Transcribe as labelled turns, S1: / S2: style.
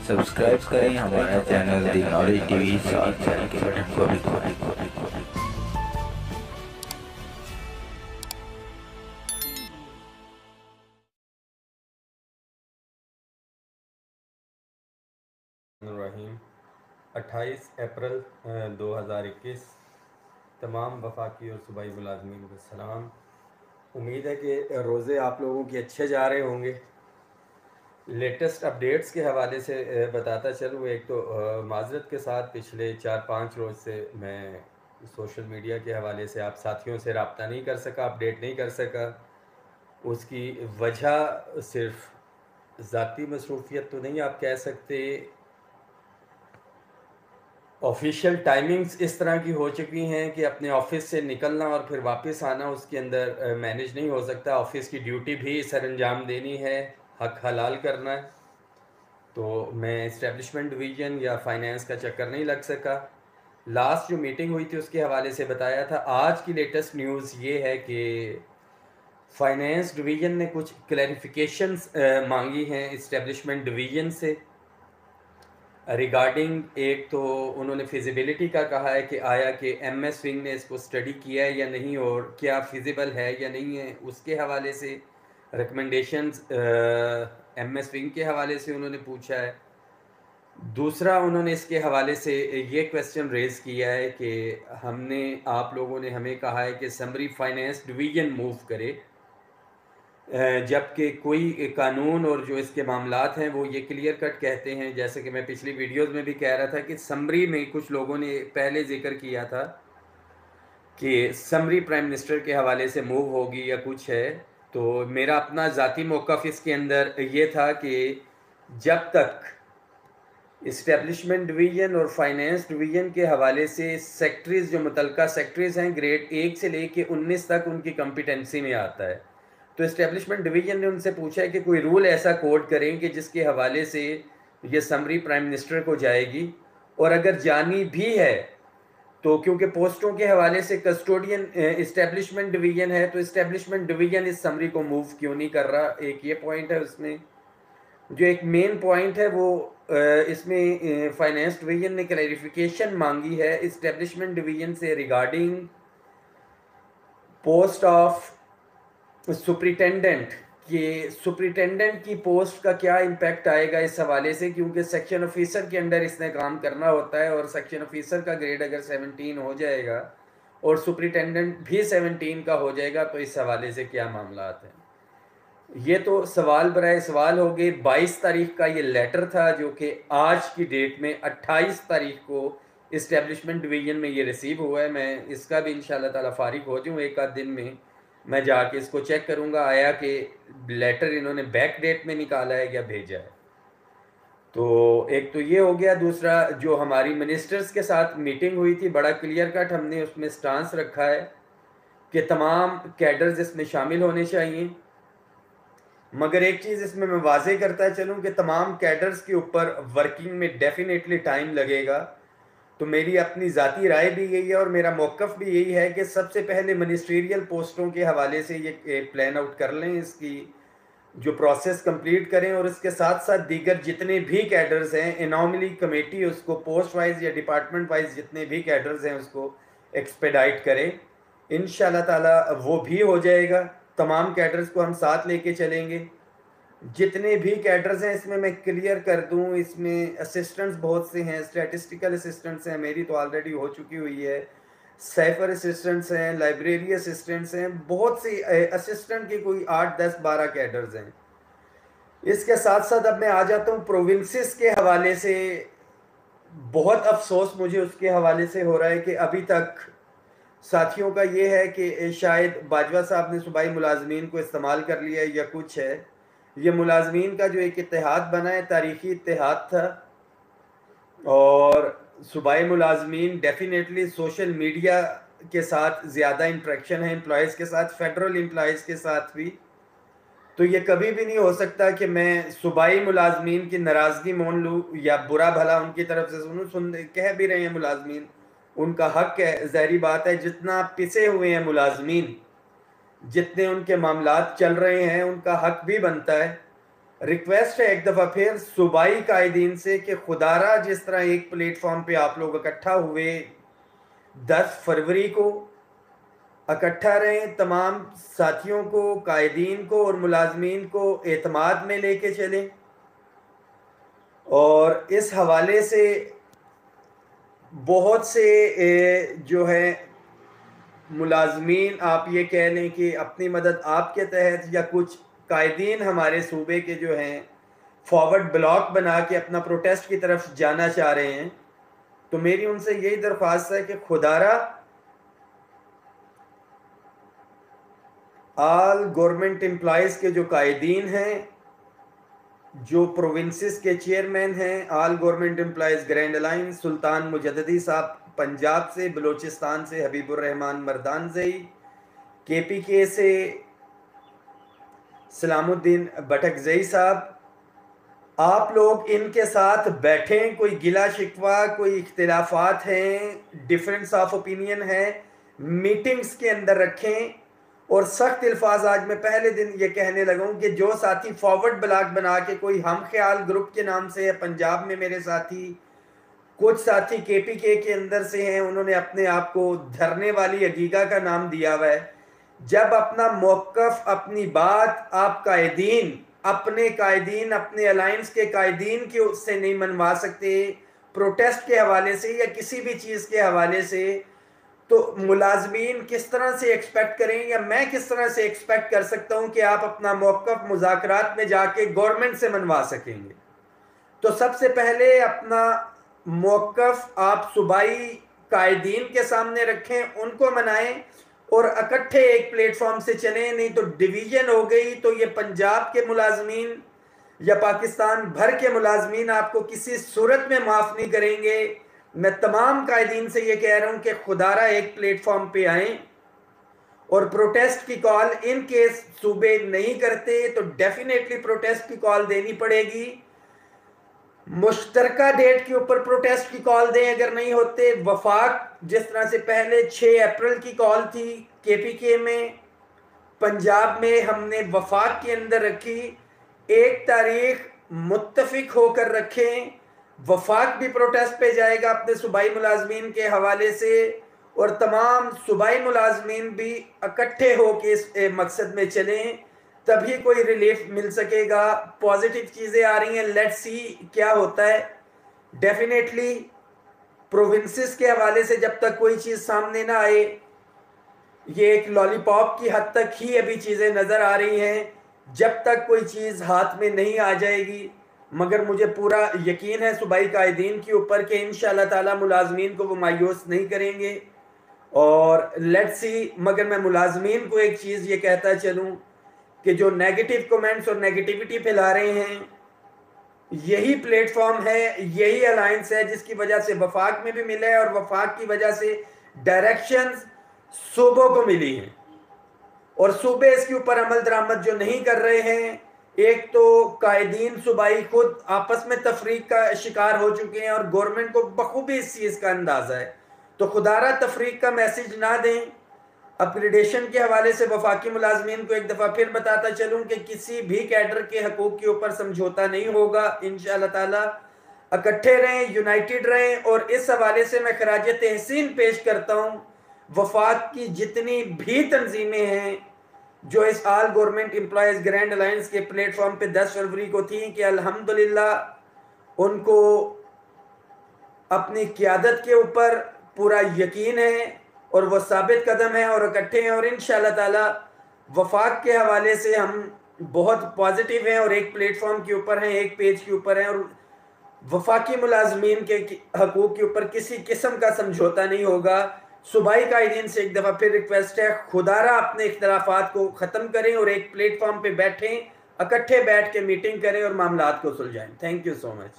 S1: Subscribe करें हमारा channel दी knowledge TV, साथ बेल के बटन को भी दबाएं।
S2: रहीम 28 अप्रैल 2021 तमाम वफाकी और सूबाई मुलाजमीन को सलाम। उम्मीद है कि रोज़े आप लोगों के अच्छे जा रहे होंगे। लेटेस्ट अपडेट्स के हवाले से बताता चलूँ। एक तो माज़रत के साथ पिछले 4-5 रोज़ से मैं सोशल मीडिया के हवाले से आप साथियों से रब्ता नहीं कर सका, अपडेट नहीं कर सका। उसकी वजह सिर्फ़ ज़ाती मसरूफ़ियत तो नहीं आप कह सकते, ऑफिशियल टाइमिंग्स इस तरह की हो चुकी हैं कि अपने ऑफिस से निकलना और फिर वापस आना उसके अंदर मैनेज नहीं हो सकता। ऑफिस की ड्यूटी भी सर अंजाम देनी है, हक हलाल करना है, तो मैं इस्टेब्लिशमेंट डिवीज़न या फाइनेंस का चक्कर नहीं लग सका। लास्ट जो मीटिंग हुई थी उसके हवाले से बताया था। आज की लेटेस्ट न्यूज़ ये है कि फाइनेंस डिवीज़न ने कुछ क्लैरिफिकेशंस मांगी हैं इस्टेब्लिशमेंट डिवीज़न से रिगार्डिंग। एक तो उन्होंने फिजिबिलिटी का कहा है कि आया कि एमएस विंग ने इसको स्टडी किया है या नहीं और क्या फिजिबल है या नहीं है, उसके हवाले से रिकमेंडेशंस एमएस विंग के हवाले से उन्होंने पूछा है। दूसरा उन्होंने इसके हवाले से ये क्वेश्चन रेज़ किया है कि आप लोगों ने हमें कहा है कि समरी फाइनेंस डिवीज़न मूव करे, जबकि कोई कानून और जो इसके मामलात हैं वो ये क्लियर कट कहते हैं, जैसे कि मैं पिछली वीडियोस में भी कह रहा था कि समरी में कुछ लोगों ने पहले जिक्र किया था कि समरी प्राइम मिनिस्टर के हवाले से मूव होगी या कुछ है। तो मेरा अपना ज़ाती मौक़िफ़ इसके अंदर ये था कि जब तक इस्टेब्लिशमेंट डिवीज़न और फाइनेंस डिवीज़न के हवाले से सेक्टरीज़ जो मुतलका सेक्टरीज़ हैं ग्रेड 1 से लेके 19 तक उनकी कॉम्पिटेंसी में आता है, तो इस्टेब्लिशमेंट डिवीज़न ने उनसे पूछा है कि कोई रूल ऐसा कोड करें कि जिसके हवाले से ये समरी प्राइम मिनिस्टर को जाएगी, और अगर जानी भी है तो क्योंकि पोस्टों के हवाले से कस्टोडियन इस्टेब्लिशमेंट डिवीज़न है, तो इस्टेब्लिशमेंट डिवीज़न इस समरी को मूव क्यों नहीं कर रहा। एक ये पॉइंट है। उसमें जो एक मेन पॉइंट है वो इसमें फाइनेंस डिवीज़न ने क्लैरिफिकेशन मांगी है इस्टेब्लिशमेंट डिवीज़न से रिगार्डिंग पोस्ट ऑफ सुप्रिटेंडेंट कि सुप्रिटेंडेंट की पोस्ट का क्या इम्पैक्ट आएगा इस हवाले से, क्योंकि सेक्शन ऑफिसर के अंडर इसने काम करना होता है और सेक्शन ऑफिसर का ग्रेड अगर 17 हो जाएगा और सुप्रिटेंडेंट भी 17 का हो जाएगा तो इस हवाले से क्या मामलात हैं। ये तो सवाल बराए सवाल हो गए। 22 तारीख का ये लेटर था जो कि आज की डेट में 28 तारीख को इस्टेब्लिशमेंट डिवीज़न में ये रिसीव हुआ है। मैं इसका भी इंशाल्लाह ताला फारिग हो जाऊँ एक आध दिन में, मैं जाके इसको चेक करूँगा आया कि लेटर इन्होंने बैक डेट में निकाला है या भेजा है। तो एक तो ये हो गया। दूसरा, जो हमारी मिनिस्टर्स के साथ मीटिंग हुई थी, बड़ा क्लियर कट हमने उसमें स्टांस रखा है कि तमाम कैडर्स इसमें शामिल होने चाहिए, मगर एक चीज़ इसमें मैं वाज़े करता चलूँ कि तमाम कैडर्स के ऊपर वर्किंग में डेफिनेटली टाइम लगेगा। तो मेरी अपनी ज़ाती राय भी यही है और मेरा मौक़िफ़ भी यही है कि सबसे पहले मिनिस्ट्रियल पोस्टों के हवाले से ये प्लान आउट कर लें, इसकी जो प्रोसेस कंप्लीट करें, और इसके साथ साथ दीगर जितने भी कैडर्स हैं, एनॉमली कमेटी उसको पोस्ट वाइज या डिपार्टमेंट वाइज जितने भी कैडर्स हैं उसको एक्सपेडाइट करें। इंशाल्लाह ताला वो भी हो जाएगा। तमाम कैडर्स को हम साथ लेके चलेंगे। जितने भी कैडर्स हैं इसमें मैं क्लियर कर दूं, इसमें असिस्टेंट्स बहुत से हैं, स्टैटिस्टिकल असिस्टेंट्स हैं, मेरी तो ऑलरेडी हो चुकी हुई है, साइफर असिस्टेंट्स हैं, लाइब्रेरी असिस्टेंट्स हैं, बहुत सी असिस्टेंट के कोई 8, 10, 12 कैडर्स हैं। इसके साथ साथ अब मैं आ जाता हूँ प्रोविंसेस के हवाले से। बहुत अफसोस मुझे उसके हवाले से हो रहा है कि अभी तक साथियों का ये है कि शायद बाजवा साहब ने सूबाई मुलाजमीन को इस्तेमाल कर लिया है या कुछ है। ये मुलाजमीन का जो एक इत्तेहाद बना है, तारीखी इत्तेहाद था, और सूबाई मुलाजमीन डेफिनेटली सोशल मीडिया के साथ ज़्यादा इंट्रैक्शन है एम्प्लॉयज़ के साथ, फेडरल एम्प्लॉयज़ के साथ भी। तो ये कभी भी नहीं हो सकता कि मैं सूबाई मुलाजमीन की नाराज़गी मोल लूँ या बुरा भला उनकी तरफ से कह भी रहे हैं मुलाजमीन, उनका हक है, ज़ाहिरी बात है। जितना पिसे हुए हैं मुलाजमीन, जितने उनके मामलात चल रहे हैं, उनका हक भी बनता है रिक्वेस्ट है एक दफ़ा फिर सूबाई कायदीन से कि खुदारा जिस तरह एक प्लेटफॉर्म पे आप लोग इकट्ठा हुए 10 फरवरी को, इकट्ठा रहें, तमाम साथियों को, कायदीन को और मुलाजमीन को एतमाद में लेके चलें। और इस हवाले से बहुत से जो है मुलाजमीन, आप ये कह लें कि अपनी मदद आपके तहत, या कुछ कायदीन हमारे सूबे के जो हैं फॉरवर्ड ब्लॉक बना के अपना प्रोटेस्ट की तरफ जाना चाह रहे हैं, तो मेरी उनसे यही दरख्वास्त है कि खुदारा आल गवर्नमेंट एम्प्लॉयज़ के जो कायदीन हैं, जो प्रोविंसेस के चेयरमैन हैं, आल गवर्नमेंट एम्प्लॉयज़ ग्रैंड अलायंस, सुल्तान मुजद्दी साहब पंजाब से, बलूचिस्तान से हबीबुर रहमान मर्दानजई, KPK से सलामुद्दीन बटकजई साहब, आप लोग इनके साथ बैठें। कोई गिला शिकवा, कोई इख्तिलाफात हैं, डिफरेंस ऑफ ओपिनियन है, मीटिंग्स के अंदर रखें। और सख्त अल्फाज आज मैं पहले दिन ये कहने लगा हूँ कि जो साथी फॉरवर्ड ब्लॉक बना के, कोई हम ख्याल ग्रुप के नाम से है पंजाब में मेरे साथी, कुछ साथी KPK के अंदर से हैं, उन्होंने अपने आप को धरने वाली अगीगा का नाम दिया हुआ है। जब अपना मौक़िफ़, अपनी बात आप कायदीन, अपने अलायंस के कायदीन के उससे नहीं मनवा सकते, प्रोटेस्ट के हवाले से या किसी भी चीज़ के हवाले से, तो मुलाजमीन किस तरह से एक्सपेक्ट करें, या मैं किस तरह से एक्सपेक्ट कर सकता हूं कि आप अपना मौक़िफ़ मुज़ाकरात में जाके गवर्नमेंट से मनवा सकेंगे। तो सबसे पहले अपना मौक़िफ़ आप सूबाई कायदीन के सामने रखें, उनको मनाएं और इकट्ठे एक प्लेटफॉर्म से चलें। नहीं तो डिवीज़न हो गई तो ये पंजाब के मुलाजमीन या पाकिस्तान भर के मुलाजमीन आपको किसी सूरत में माफ़ नहीं करेंगे। मैं तमाम कायदीन से ये कह रहा हूँ कि खुदारा एक प्लेटफॉर्म पे आएँ और प्रोटेस्ट की कॉल, इन केस सूबे नहीं करते तो डेफिनेटली प्रोटेस्ट की कॉल देनी पड़ेगी। मुश्तरका डेट के ऊपर प्रोटेस्ट की कॉल दें अगर नहीं होते। वफाक जिस तरह से पहले 6 अप्रैल की कॉल थी KPK में, पंजाब में हमने वफाक के अंदर रखी, एक तारीख मुत्तफिक होकर रखें। वफाक भी प्रोटेस्ट पे जाएगा अपने सूबाई मुलाजमीन के हवाले से, और तमाम सूबाई मुलाजमीन भी इकट्ठे होकर इस मकसद में चलें, तभी कोई रिलीफ मिल सकेगा। पॉजिटिव चीज़ें आ रही हैं, लेट्स सी क्या होता है। डेफिनेटली प्रोविंसेस के हवाले से जब तक कोई चीज़ सामने ना आए, ये एक लॉलीपॉप की हद तक ही अभी चीज़ें नज़र आ रही हैं, जब तक कोई चीज़ हाथ में नहीं आ जाएगी। मगर मुझे पूरा यकीन है सूबाई कायदीन के ऊपर कि इंशाअल्लाह ताला मुलाजमीन को वो मायूस नहीं करेंगे। और लेट्स सी, मगर मैं मुलाजमीन को एक चीज़ ये कहता चलूँ कि जो नेगेटिव कमेंट्स और नेगेटिविटी फैला रहे हैं, यही प्लेटफॉर्म है, यही अलायंस है जिसकी वजह से वफाक में भी मिला है, और वफाक की वजह से डायरेक्शंस सूबों को मिली हैं, और सूबे इसके ऊपर अमल दरामद जो नहीं कर रहे हैं। एक तो कायदीन सूबाई खुद आपस में तफरीक का शिकार हो चुके हैं और गवर्नमेंट को बखूबी इस चीज़ का अंदाज़ा है, तो खुदारा तफरीक का मैसेज ना दें। अपग्रेडेशन के हवाले से वफाकी मुलाजमीन को एक दफ़ा फिर बताता चलूँ कि किसी भी कैडर के हकूक़ के ऊपर समझौता नहीं होगा इंशाअल्लाह ताला। इकट्ठे रहें, यूनाइटेड रहें। और इस हवाले से मैं खराज तहसीन पेश करता हूँ वफाक की जितनी भी तंजीमें हैं जो इस आल गवर्नमेंट एम्प्लॉयज़ ग्रैंड अलायंस के प्लेटफॉर्म पे 10 फरवरी को थी, कि अल्हम्दुलिल्लाह उनको अपनी क़यादत के ऊपर पूरा यकीन है और वो साबित कदम है और इकट्ठे हैं। और इंशाअल्लाह ताला वफाक के हवाले से हम बहुत पॉजिटिव हैं और एक प्लेटफॉर्म के ऊपर हैं, एक पेज के ऊपर हैं, और वफाकी मुलाजमीन के हकूक़ के ऊपर किसी किस्म का समझौता नहीं होगा। सूबाई कायदीन से एक दफ़ा फिर रिक्वेस्ट है, खुदारा अपने इख्तिलाफात को ख़त्म करें और एक प्लेटफॉर्म पे बैठें, इकट्ठे बैठ के मीटिंग करें और मामलात को सुलझाएं। Thank you so much.